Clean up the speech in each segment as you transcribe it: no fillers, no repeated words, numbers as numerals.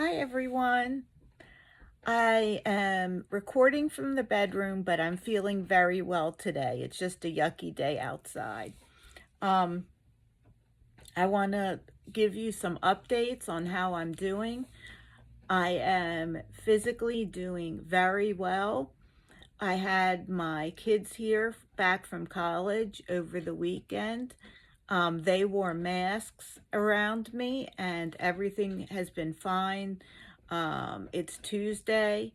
Hi, everyone. I am recording from the bedroom, but I'm feeling very well today. It's just a yucky day outside. Um, I want to give you some updates on how I'm doing. I am physically doing very well. I had my kids here back from college over the weekend. They wore masks around me and everything has been fine. It's Tuesday.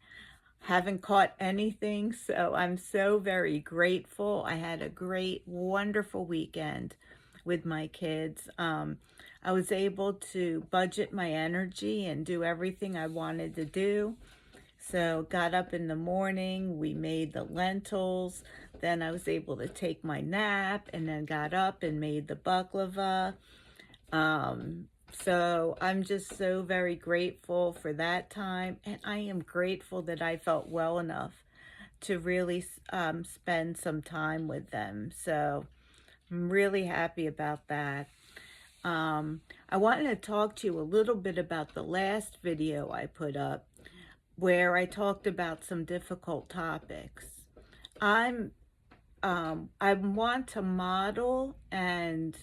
Haven't caught anything, so I'm so very grateful. I had a great, wonderful weekend with my kids. I was able to budget my energy and do everything I wanted to do. So got up in the morning, we made the lentils, then I was able to take my nap and then got up and made the baklava. So I'm just so very grateful for that time, and I am grateful that I felt well enough to really spend some time with them. So I'm really happy about that. I wanted to talk to you a little bit about the last video I put up where I talked about some difficult topics. I'm I want to model and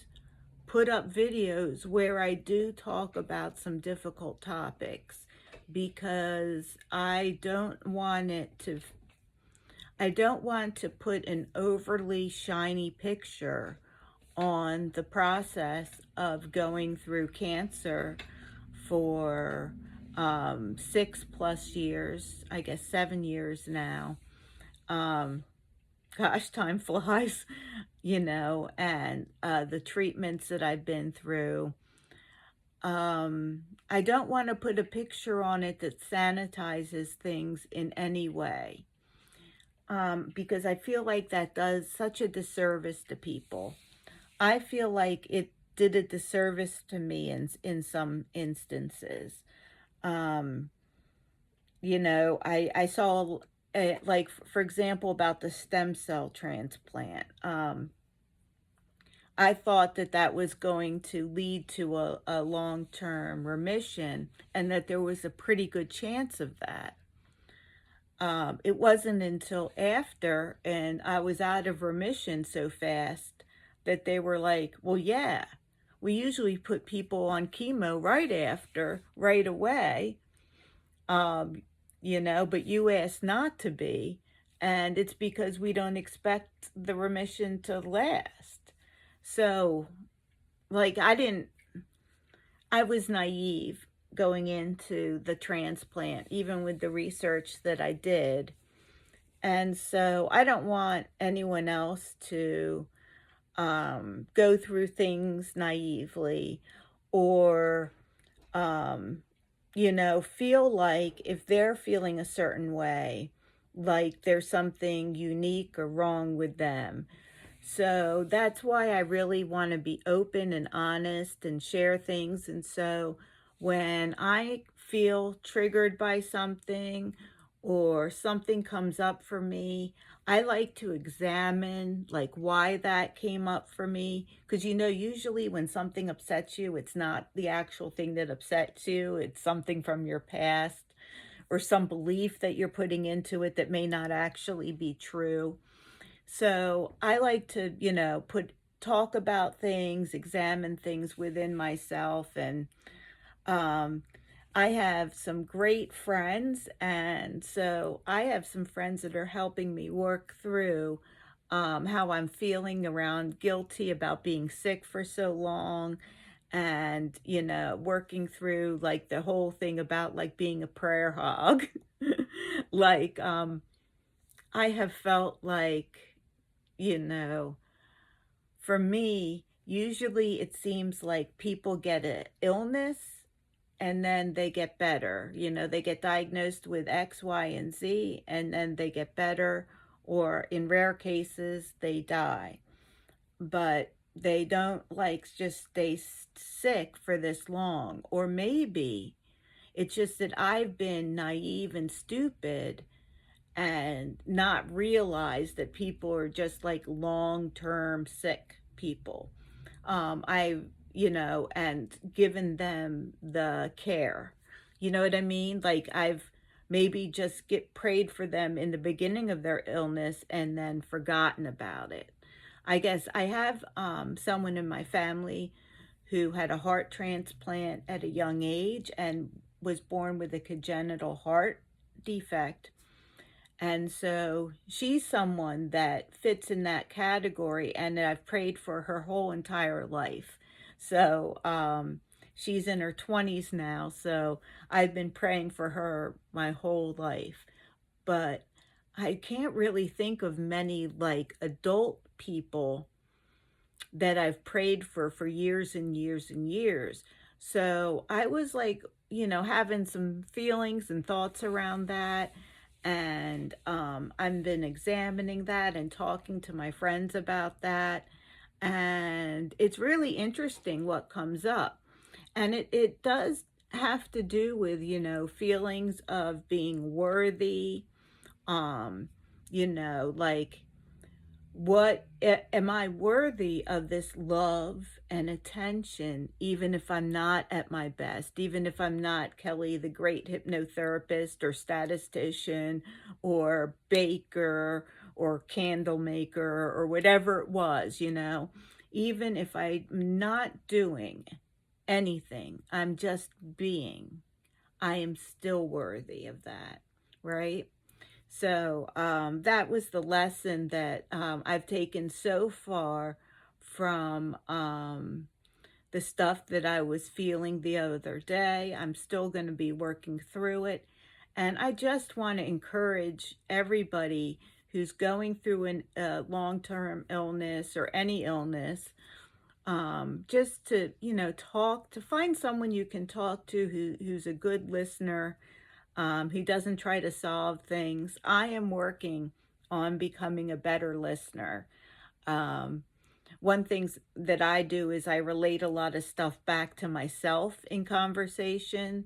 put up videos where I do talk about some difficult topics because I don't want to put an overly shiny picture on the process of going through cancer for 6+ years, I guess 7 years now. Gosh, time flies, and the treatments that I've been through. I don't want to put a picture on it that sanitizes things in any way, because I feel like that does such a disservice to people. I feel like it did a disservice to me in some instances. Um, I saw, like, for example, about the stem cell transplant. I thought that that was going to lead to a long-term remission and that there was a pretty good chance of that. It wasn't until after, and I was out of remission so fast that they were like, well, yeah, we usually put people on chemo right after, right away, um, but you asked not to be, and it's because we don't expect the remission to last. So, like, I was naive going into the transplant, even with the research that I did. And so I don't want anyone else to go through things naively or, um, feel like if they're feeling a certain way, like there's something unique or wrong with them. So that's why I really want to be open and honest and share things. And so when I feel triggered by something or something comes up for me, I like to examine like why that came up for me. Because usually when something upsets you, it's not the actual thing that upsets you, it's something from your past or some belief that you're putting into it that may not actually be true. So I like to, talk about things, examine things within myself. And um, I have some great friends. And so I have some friends that are helping me work through how I'm feeling around guilty about being sick for so long and, working through like the whole thing about like being a prayer hog. like, I have felt like, you know, for me, usually it seems like people get an illness and then they get better. They get diagnosed with X, Y, and Z, and then they get better, or in rare cases, they die. But they don't like just stay sick for this long. Or maybe it's just that I've been naive and stupid and not realize that people are just like long-term sick people. I, and given them the care, You know what I mean? Like I've maybe just get prayed for them in the beginning of their illness and then forgotten about it. I guess I have someone in my family who had a heart transplant at a young age and was born with a congenital heart defect. And so she's someone that fits in that category, and I've prayed for her whole entire life. So she's in her 20s now, so I've been praying for her my whole life. But I can't really think of many like adult people that I've prayed for years and years and years. So I was like, having some feelings and thoughts around that. And I've been examining that and talking to my friends about that. And it's really interesting what comes up. And it does have to do with, feelings of being worthy, um, like am I worthy of this love and attention, even if I'm not at my best, even if I'm not Kellie, the great hypnotherapist or statistician or baker or candle maker or whatever it was, even if I'm not doing anything, I'm just being, I am still worthy of that, right? So that was the lesson that I've taken so far from the stuff that I was feeling the other day. I'm still going to be working through it. And I just want to encourage everybody who's going through a long-term illness or any illness, just to, to find someone you can talk to who's a good listener. He doesn't try to solve things. I am working on becoming a better listener. Um, One thing that I do is I relate a lot of stuff back to myself in conversation,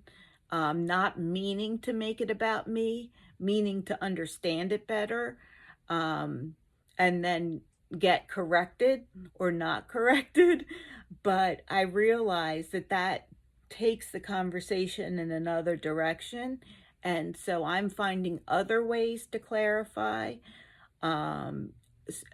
not meaning to make it about me, meaning to understand it better, um, and then get corrected or not corrected. But I realize that takes the conversation in another direction. And so I'm finding other ways to clarify, um,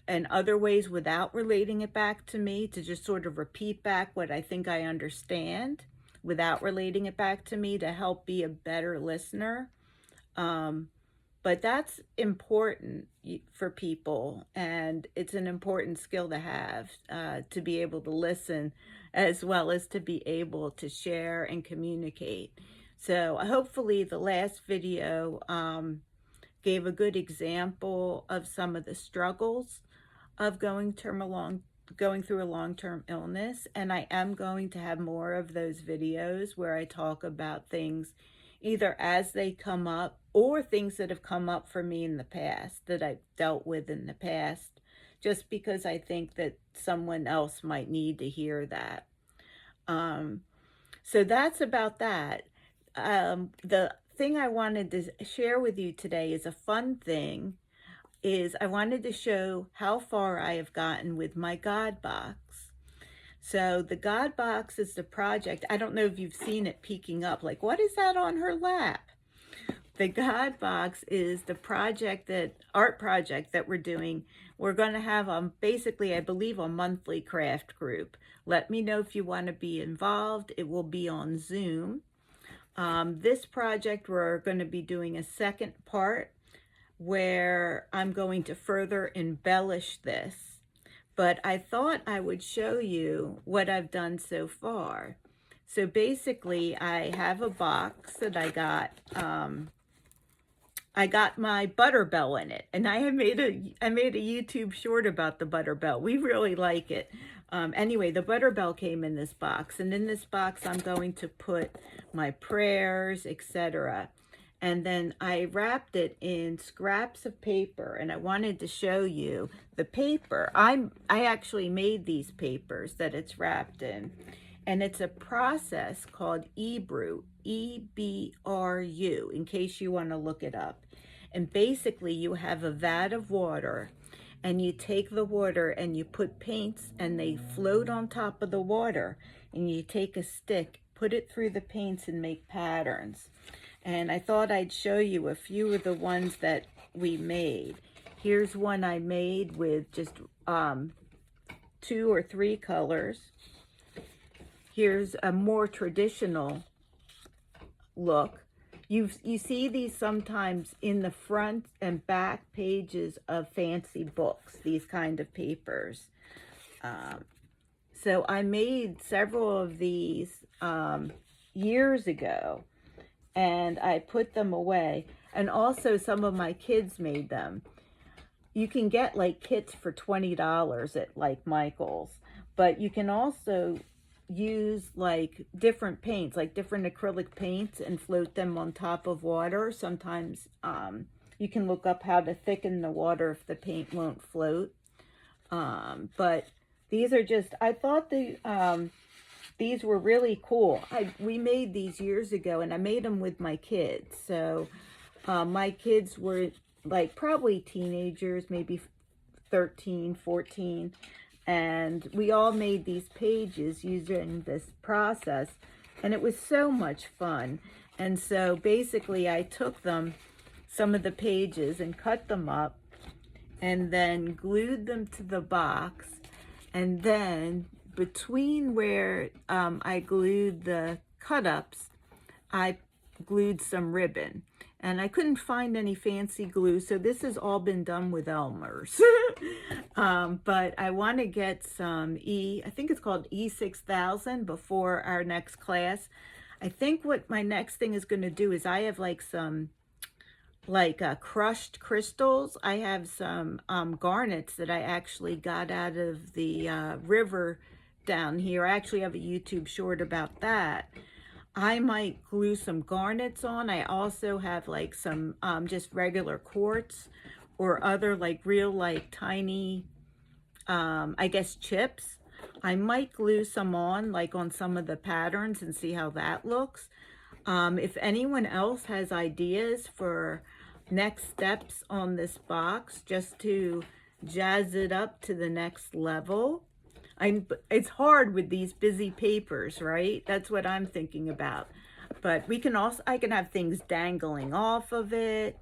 and other ways without relating it back to me, to just sort of repeat back what I think I understand without relating it back to me, to help be a better listener. Um, but that's important for people, and it's an important skill to have, to be able to listen as well as to be able to share and communicate. So hopefully the last video gave a good example of some of the struggles of going through a long-term illness, and I am going to have more of those videos where I talk about things either as they come up or things that have come up for me in the past, that I've dealt with in the past, just because I think that someone else might need to hear that. So that's about that. The thing I wanted to share with you today is a fun thing, is I wanted to show how far I have gotten with my God box. So the God box is the project. I don't know if you've seen it peeking up, like, what is that on her lap? The God box is the art project that we're doing. We're going to have basically, I believe, a monthly craft group. Let me know if you want to be involved. It will be on Zoom. This project, we're going to be doing a second part where I'm going to further embellish this. But I thought I would show you what I've done so far. So basically, I have a box that I got. I got my Butterbell in it, and I made a YouTube short about the Butterbell. We really like it. Anyway, the Butterbell came in this box, and in this box I'm going to put my prayers, etc. And then I wrapped it in scraps of paper, and I wanted to show you the paper. I actually made these papers that it's wrapped in, and it's a process called Ebru, E-B-R-U, in case you want to look it up. And basically you have a vat of water, and you take the water and you put paints and they float on top of the water, and you take a stick, put it through the paints and make patterns. And I thought I'd show you a few of the ones that we made. Here's one I made with just 2 or 3 colors. Here's a more traditional look. You see these sometimes in the front and back pages of fancy books, these kind of papers. So I made several of these years ago, and I put them away. And also some of my kids made them. You can get like kits for $20 at like Michael's, but you can also use like different paints, like different acrylic paints, and float them on top of water. Sometimes you can look up how to thicken the water if the paint won't float. But these are just, I thought these were really cool. We made these years ago, and I made them with my kids. So my kids were like probably teenagers, maybe 13, 14. And we all made these pages using this process, and it was so much fun. And so basically I took some of the pages and cut them up and then glued them to the box. And then between where I glued the cut-ups, I glued some ribbon. And I couldn't find any fancy glue, so this has all been done with Elmer's. But I want to get some I think it's called E6000 before our next class. I think what my next thing is going to do is I have like some crushed crystals. I have some garnets that I actually got out of the river down here. I actually have a YouTube short about that. I might glue some garnets on. I also have like some just regular quartz or other like real like tiny, I guess chips. I might glue some on like on some of the patterns and see how that looks. If anyone else has ideas for next steps on this box, just to jazz it up to the next level. It's hard with these busy papers, right? That's what I'm thinking about. But I can have things dangling off of it.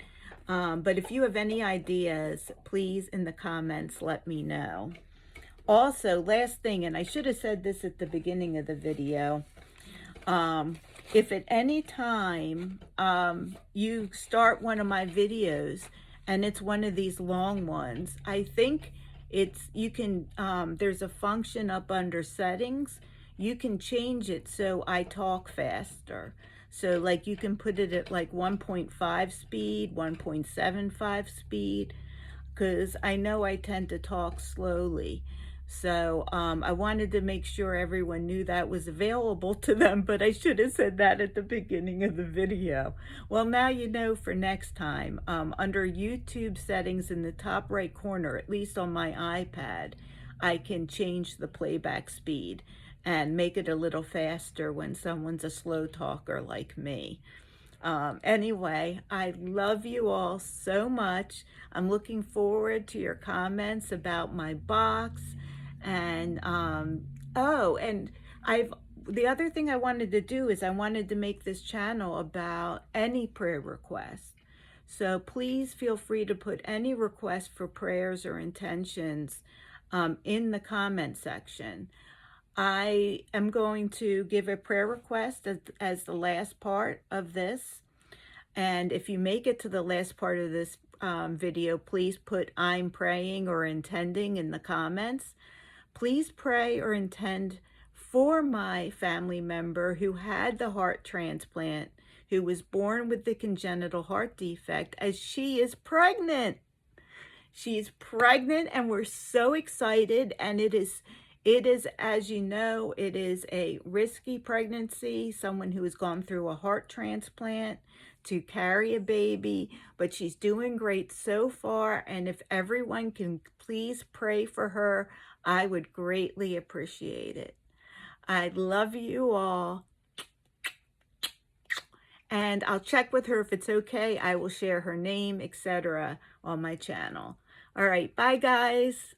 But if you have any ideas, please in the comments let me know. Also, last thing, and I should have said this at the beginning of the video, if at any time you start one of my videos and it's one of these long ones, I think you can, there's a function up under settings. You can change it so I talk faster. So like you can put it at like 1.5 speed, 1.75 speed, because I know I tend to talk slowly. So I wanted to make sure everyone knew that was available to them, but I should have said that at the beginning of the video. Well, now you know for next time. Under YouTube settings in the top right corner, at least on my iPad, I can change the playback speed and make it a little faster when someone's a slow talker like me. Anyway, I love you all so much. I'm looking forward to your comments about my box. And the other thing I wanted to do is I wanted to make this channel about any prayer request. So please feel free to put any request for prayers or intentions in the comment section. I am going to give a prayer request as the last part of this. And if you make it to the last part of this video, please put I'm praying or intending in the comments. Please pray or intend for my family member who had the heart transplant, who was born with the congenital heart defect, as she is pregnant. She's pregnant and we're so excited, and it is, as you know, it is a risky pregnancy, someone who has gone through a heart transplant to carry a baby, but she's doing great so far, and if everyone can please pray for her, I would greatly appreciate it. I love you all. And I'll check with her if it's okay. I will share her name, etc. on my channel. All right, bye guys.